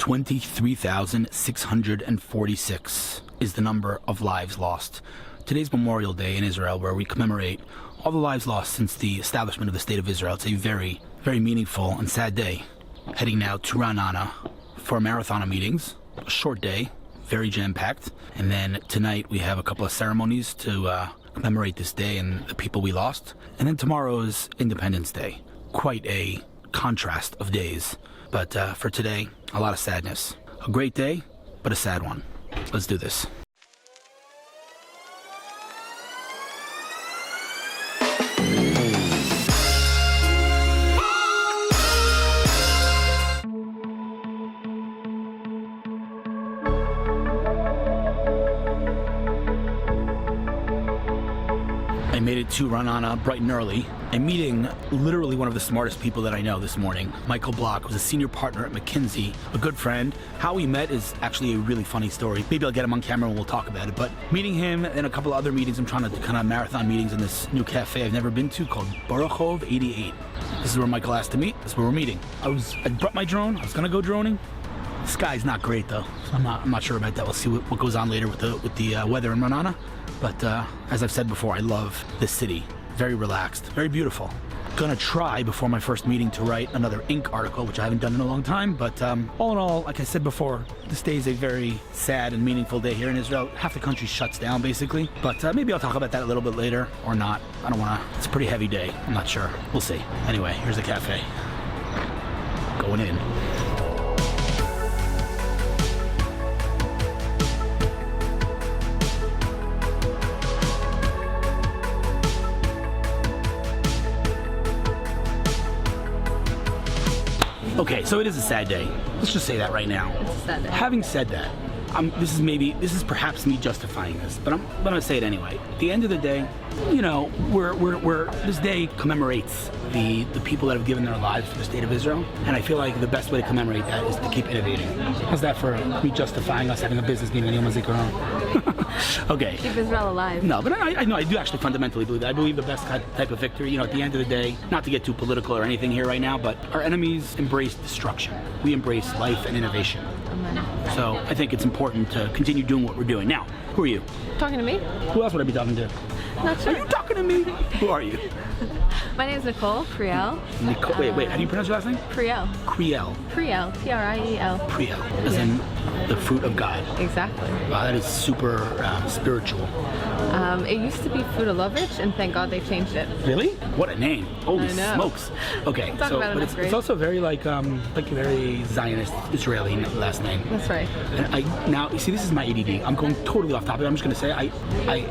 23,646 is the number of lives lost. Today's Memorial Day in Israel, where we commemorate all the lives lost since the establishment of the State of Israel. It's a very, very meaningful and sad day. Heading now to Raanana for a marathon of meetings. A short day, very jam-packed. And then tonight we have a couple of ceremonies to commemorate this day and the people we lost. And then tomorrow is Independence Day. Quite a contrast of days. But for today, a lot of sadness. A great day, but a sad one. Let's do this. I made it to Raanana bright and early. I'm meeting literally one of the smartest people that I know this morning, Michael Bloch, who's a senior partner at McKinsey, a good friend. How we met is actually a really funny story. Maybe I'll get him on camera and we'll talk about it. But meeting him and a couple of other meetings, I'm trying to kind of marathon meetings in this new cafe I've never been to called Barachov 88. This is where Michael asked to meet. This is where we're meeting. I brought my drone. I was gonna go droning. The sky's not great though, so I'm not sure about that. We'll see what goes on later with the weather in Raanana. But as I've said before, I love this city. Very relaxed, very beautiful. Gonna try before my first meeting to write another Inc. article, which I haven't done in a long time. But all in all, like I said before, this day is a very sad and meaningful day here in Israel. Half the country shuts down basically. But maybe I'll talk about that a little bit later or not. I don't wanna, it's a pretty heavy day. I'm not sure, we'll see. Anyway, here's the cafe. Going in. Okay, so it is a sad day. Let's just say that right now. It's a sad day. Having said that, this is perhaps me justifying this, but I'm gonna say it anyway. At the end of the day, you know, this day commemorates the people that have given their lives for the State of Israel, and I feel like the best way to commemorate that is to keep innovating. How's that for me justifying us having a business meeting on Yom Hazikaron? Okay. Keep Israel alive. No, but I know I do actually fundamentally believe that. I believe the best type of victory, you know, at the end of the day, not to get too political or anything here right now, but our enemies embrace destruction. We embrace life and innovation. Amen. So I think it's important to continue doing what we're doing. Now, who are you? Talking to me? Who else would I be talking to? Not sure. Are you talking to me? Who are you? My name is Nicole Priel. Nicole, wait, how do you pronounce your last name? Priel. Priel. Priel. P-R-I-E-L. Priel, as in the fruit of God. Exactly. Wow, that is super spiritual. It used to be Frudalovich, and thank God they changed it. Really? What a name! Holy I know. smokes! Okay, Talk so about but it, it's also very like a very Zionist Israeli last name. That's right. And now you see, this is my ADD. I'm going totally off topic. I'm just going to say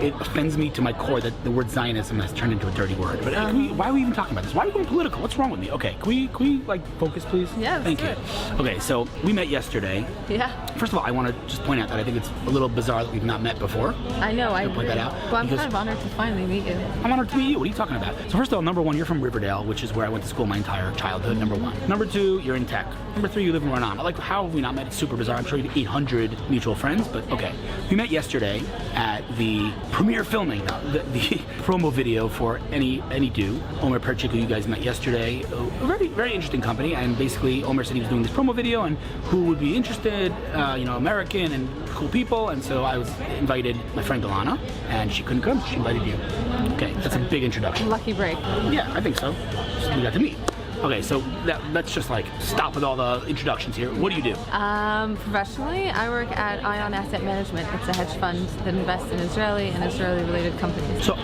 it offends me to my core that the word Zionism has turned into a dirty word. But why are we even talking about this? Why are we going political? What's wrong with me? Okay, can we like focus, please? Yeah, thank you. Okay, so we met yesterday. Yeah. First of all, I want to just point out that I think it's a little bizarre that we've not met before. I know. I point that out. Well, I'm kind of honored to finally meet you. I'm honored to meet you. What are you talking about? So first of all, number one, you're from Riverdale, which is where I went to school my entire childhood, number one. Number two, you're in tech. Number three, you live in Raanana. Like, how have we not met? It's super bizarre. I'm sure you have 800 mutual friends, but okay. We met yesterday at the premiere filming, the promo video for Any Do. Omer Perchik, who you guys met yesterday, a very, very interesting company, and basically Omer said he was doing this promo video and who would be interested, you know, American and cool people, and so I was invited my friend Elana, and she couldn't come, so she invited you. Okay, that's a big introduction. Lucky break. Yeah, I think so. So we got to meet. Okay, so let's just like stop with all the introductions here. What do you do? Professionally, I work at Ion Asset Management. It's a hedge fund that invests in Israeli and Israeli-related companies. So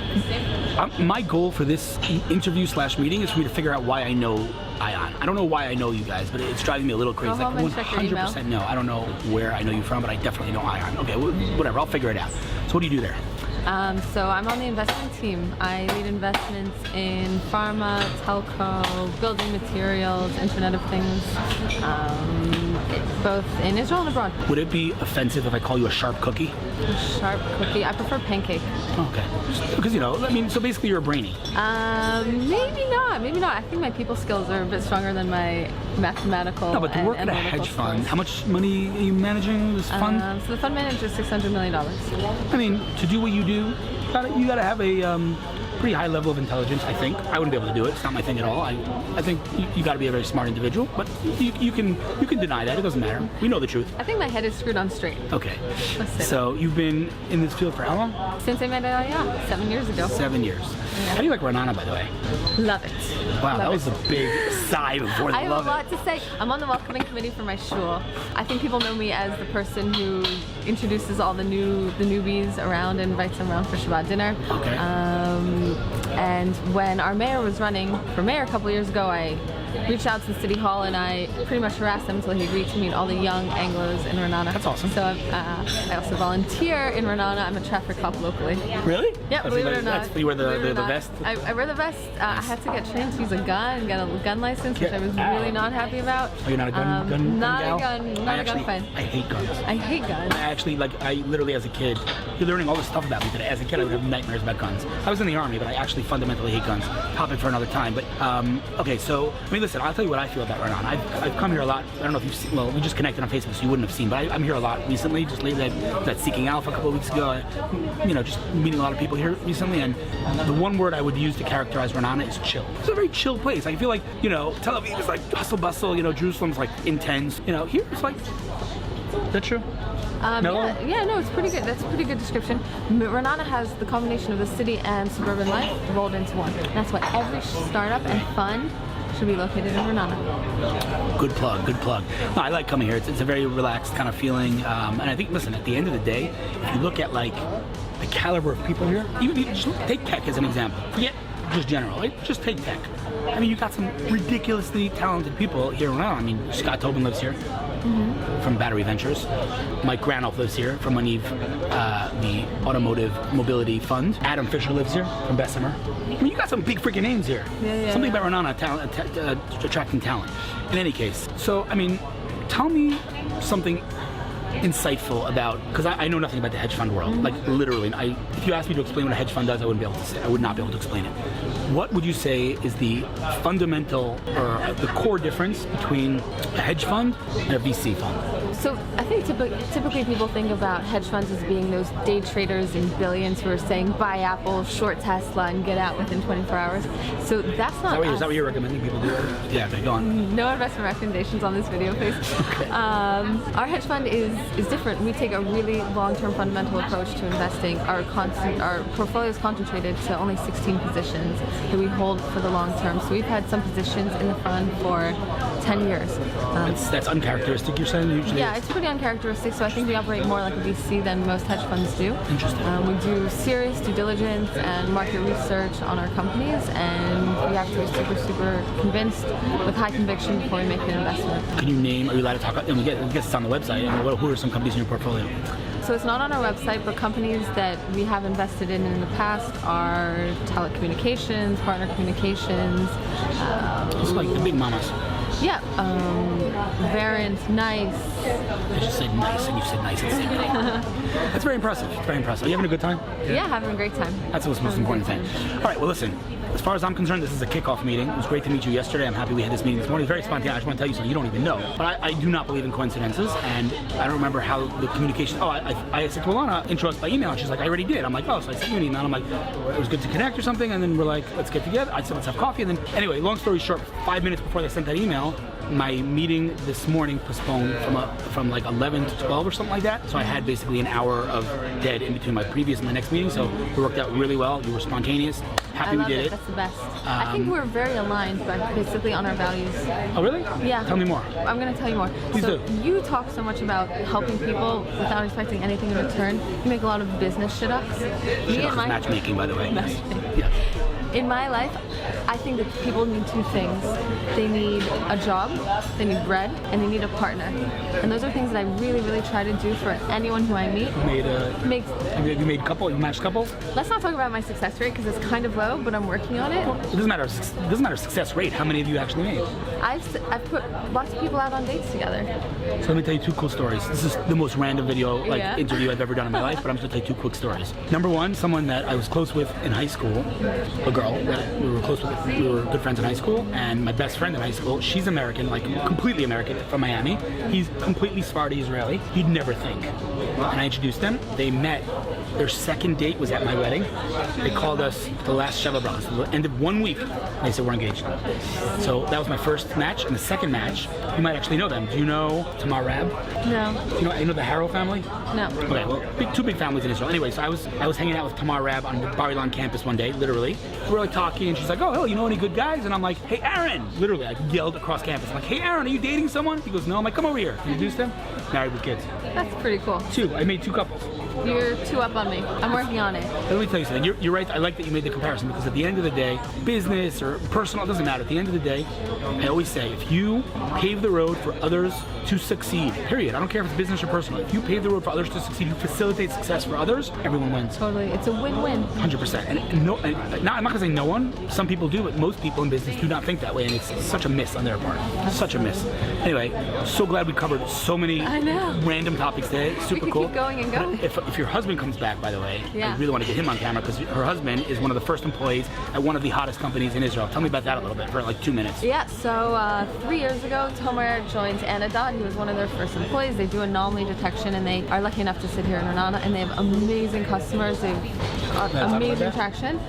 my goal for this interview / meeting is for me to figure out why I know Ion. I don't know why I know you guys, but it's driving me a little crazy. Go home and check your email. 100% no. I don't know where I know you from, but I definitely know Ion. Okay, whatever. I'll figure it out. So what do you do there? So I'm on the investment team. I lead investments in pharma, telco, building materials, Internet of Things, both in Israel and abroad. Would it be offensive if I call you a sharp cookie? A sharp cookie? I prefer pancake. Okay. Because, you know, I mean, so basically you're a brainy. Maybe not. Maybe not. I think my people skills are a bit stronger than my mathematical. No, but to work at a hedge fund, how much money are you managing this fund? So the fund manager is $600 million. I mean, to do what you do, you gotta have a pretty high level of intelligence, I think. I wouldn't be able to do it. It's not my thing at all. I think you got to be a very smart individual, but you can deny that. It doesn't matter. We know the truth. I think my head is screwed on straight. Okay. Let's say So you've been in this field for how long? since I met Elana, 7 years ago. 7 years. Yeah. How do you like Raanana, by the way? Love it. Wow, Love that it. was a big sigh before the I have love a lot it. to say. I'm on the welcoming committee for my shul. I think people know me as the person who introduces all the newbies around and invites them around for Shabbat dinner. Okay. And when our mayor was running for mayor a couple years ago, I reached out to the city hall and I pretty much harassed him until he agreed to meet all the young Anglos in Raanana. That's awesome. So I also volunteer in Raanana. I'm a traffic cop locally. Really? Yeah, believe it or not. You wear the Believe it or not. vest? I wear the vest. I had to get trained to use a gun, get a gun license, which I was really not happy about. Oh, you're not a gun Not gal? a gun fan. I hate guns. I hate guns. I literally, as a kid, you're learning all this stuff about me today. As a kid, I would have nightmares about guns. I was in the army, but I actually fundamentally hate guns. Topic for another time. But, okay, so, I mean, listen, I'll tell you what I feel about Raanana. I've come here a lot. I don't know if you've seen, well, we just connected on Facebook, so you wouldn't have seen, but I'm here a lot recently. Just lately, I was at Seeking Alpha a couple of weeks ago. Just meeting a lot of people here recently, and the one word I would use to characterize Raanana is chill. It's a very chill place. I feel like, Tel Aviv is like hustle bustle, Jerusalem's like intense. Here it's like, is that true? No? No, it's pretty good. That's a pretty good description. Raanana has the combination of the city and suburban life rolled into one. And that's why every startup and fund should be located in Raanana. Good plug, good plug. No, I like coming here. It's a very relaxed kind of feeling. And I think, listen, at the end of the day, if you look at like the caliber of people here, even just take tech as an example. Forget just general, right? Just take tech. I mean, you got some ridiculously talented people here around. I mean, Scott Tobin lives here from Battery Ventures. Mike Granoff lives here from Yaniv, the Automotive Mobility Fund. Adam Fisher lives here from Bessemer. I mean, you got some big freaking names here. Something about Raanana attracting talent. In any case, so, I mean, tell me something insightful about, because I know nothing about the hedge fund world. Like literally, if you asked me to explain what a hedge fund does, I wouldn't be able to say. I would not be able to explain it. What would you say is the fundamental or the core difference between a hedge fund and a VC fund? So I think typically people think about hedge funds as being those day traders in billions who are saying buy Apple, short Tesla, and get out within 24 hours. So that's not. Is that what you're recommending people do? Yeah, okay, go on. No investment recommendations on this video, please. Okay. Our hedge fund is different. We take a really long-term fundamental approach to investing. Our portfolio is concentrated to only 16 positions that we hold for the long term. So we've had some positions in the fund for 10 years. That's uncharacteristic, you're saying, usually? Yeah, it's pretty uncharacteristic. So I think we operate more like a VC than most hedge funds do. Interesting. We do serious due diligence and market research on our companies, and we have to be super convinced with high conviction before we make an investment. Can you name, are you allowed to talk, and we guess it's on the website, who are some companies in your portfolio? So it's not on our website, but companies that we have invested in the past are Telecommunications, Partner Communications. It's like the big mamas. Yeah, Verint, Nice. I just said nice, and you said nice at the same time. That's very impressive. It's very impressive. Are you having a good time? Yeah, having a great time. That's the most important thing. All right, well, listen. As far as I'm concerned, this is a kickoff meeting. It was great to meet you yesterday. I'm happy we had this meeting this morning. It's very spontaneous. I just want to tell you something you don't even know. But I do not believe in coincidences, and I don't remember how the communication. I said to Elana, intro us by email, and she's like, I already did. I'm like, oh, so I sent you an email. I'm like, it was good to connect or something, and then we're like, let's get together. I said, let's have coffee, and then anyway, long story short, 5 minutes before they sent that email, my meeting this morning postponed from like 11 to 12 or something like that. So I had basically an hour of dead in between my previous and the next meeting. So it worked out really well. You were spontaneous. Happy we did it. That's the best. I think we're very aligned, but basically on our values. Oh, really? Yeah. Tell me more. I'm going to tell you more. Please do. You talk so much about helping people without expecting anything in return. You make a lot of business shit-ups. Matchmaking, by the way. Matchmaking. Yeah. In my life, I think that people need two things. They need a job, they need bread, and they need a partner. And those are things that I really, really try to do for anyone who I meet. You matched couples? Let's not talk about my success rate because it's kind of low, but I'm working on it. It doesn't matter success rate. How many of you actually made? I've put lots of people out on dates together. So let me tell you two cool stories. This is the most random video, interview I've ever done in my life, but I'm just gonna tell you two quick stories. Number one, someone that I was close with in high school, a girl that we were close with, we were good friends in high school, and my best friend in high school, she's American, like completely American, from Miami. He's completely Sephardi Israeli. You'd never think. And I introduced them. They met. Their second date was at my wedding. They called us the last Sheva Brachos, the end of 1 week. They said we're engaged. So that was my first match, and the second match, you might actually know them. Do you know Tamar Rab? No. Do you know the Harrow family? No. Okay, well, two big families in Israel. Anyway, so I was hanging out with Tamar Rab on the Bar Ilan campus one day, literally. We were like talking, and she's like, "Oh, you know any good guys?" And I'm like, "Hey, Aaron!" Literally, I yelled across campus. I'm like, "Hey, Aaron, are you dating someone?" He goes, "No." I'm like, "Come over here." Introduced them. Married with kids. That's pretty cool. Two. I made two couples. You're two up on me. I'm working on it. Let me tell you something. You're right. I like that you made the comparison because at the end of the day, business or personal, it doesn't matter. At the end of the day, I always say, if you pave the road for others to succeed, period. I don't care if it's business or personal. If you pave the road for others to succeed, you facilitate success for others, everyone wins. Totally. It's a win-win. 100%. And no, I'm not going to say no one. Some people do, but most people in business do not think that way, and it's such a miss on their part. Such a miss. Anyway, so glad we covered so many random topics today. Super we could cool. Keep going and going. If your husband comes back, by the way, I really want to get him on camera because her husband is one of the first employees at one of the hottest companies in Israel. Tell me about that a little bit for like 2 minutes. Yeah, so 3 years ago, Tomer joined Anodot. He was one of their first employees. They do anomaly detection, and they are lucky enough to sit here in Raanana, and they have amazing customers. They have amazing traction.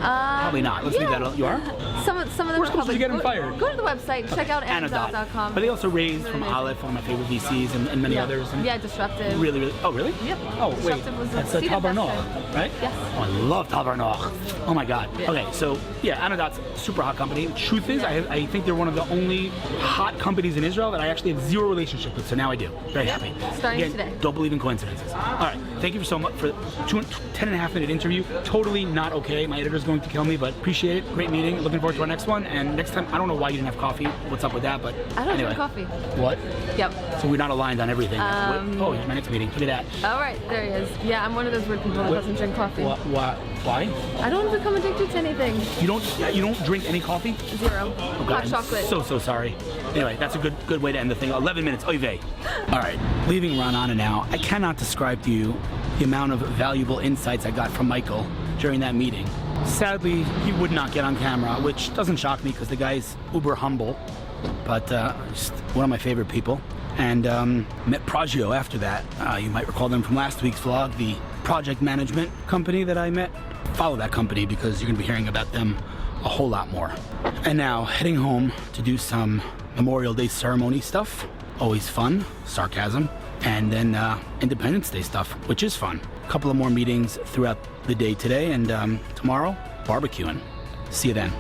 Probably not. Let's leave that alone. You are? Some of them We're supposed to get him fired. Go to the website, check out Anodot.com. But they also raised from Aleph, one of my favorite VCs, and many others. And Disruptive. Really, really. Oh, really? Yep. Oh, wait. That's Tal Barnoach, right? Yes. Oh, I love Tal Barnoach. Oh my God. Yeah. Okay, so Anodot's a super hot company. Truth is, I think they're one of the only hot companies in Israel that I actually have zero relationship with. So now I do. Very happy. Starting today. Don't believe in coincidences. All right. Thank you so much for 10.5-minute interview. Totally not okay. My editor's going to kill me, but appreciate it. Great meeting. Looking forward to our next one. And next time, I don't know why you didn't have coffee. What's up with that? But I don't anyway. drink coffee. What? Yep. So we're not aligned on everything. Oh, here's my next meeting. Look at that. All right, there he is. Yeah, I'm one of those weird people that doesn't drink coffee. Why? I don't become addicted to anything. You don't drink any coffee? Zero. Oh God, Hot chocolate. So sorry. Anyway, that's a good way to end the thing. 11 minutes. Oy vey. All right, leaving Raanana now. I cannot describe to you the amount of valuable insights I got from Michael during that meeting. Sadly, he would not get on camera, which doesn't shock me because the guy's uber humble, but just one of my favorite people. And met Proggio after that. You might recall them from last week's vlog, the project management company that I met. Follow that company because you're going to be hearing about them a whole lot more. And now heading home to do some Memorial Day ceremony stuff. Always fun, sarcasm. And then Independence Day stuff, which is fun. A couple of more meetings throughout the day today, and tomorrow, barbecuing. See you then.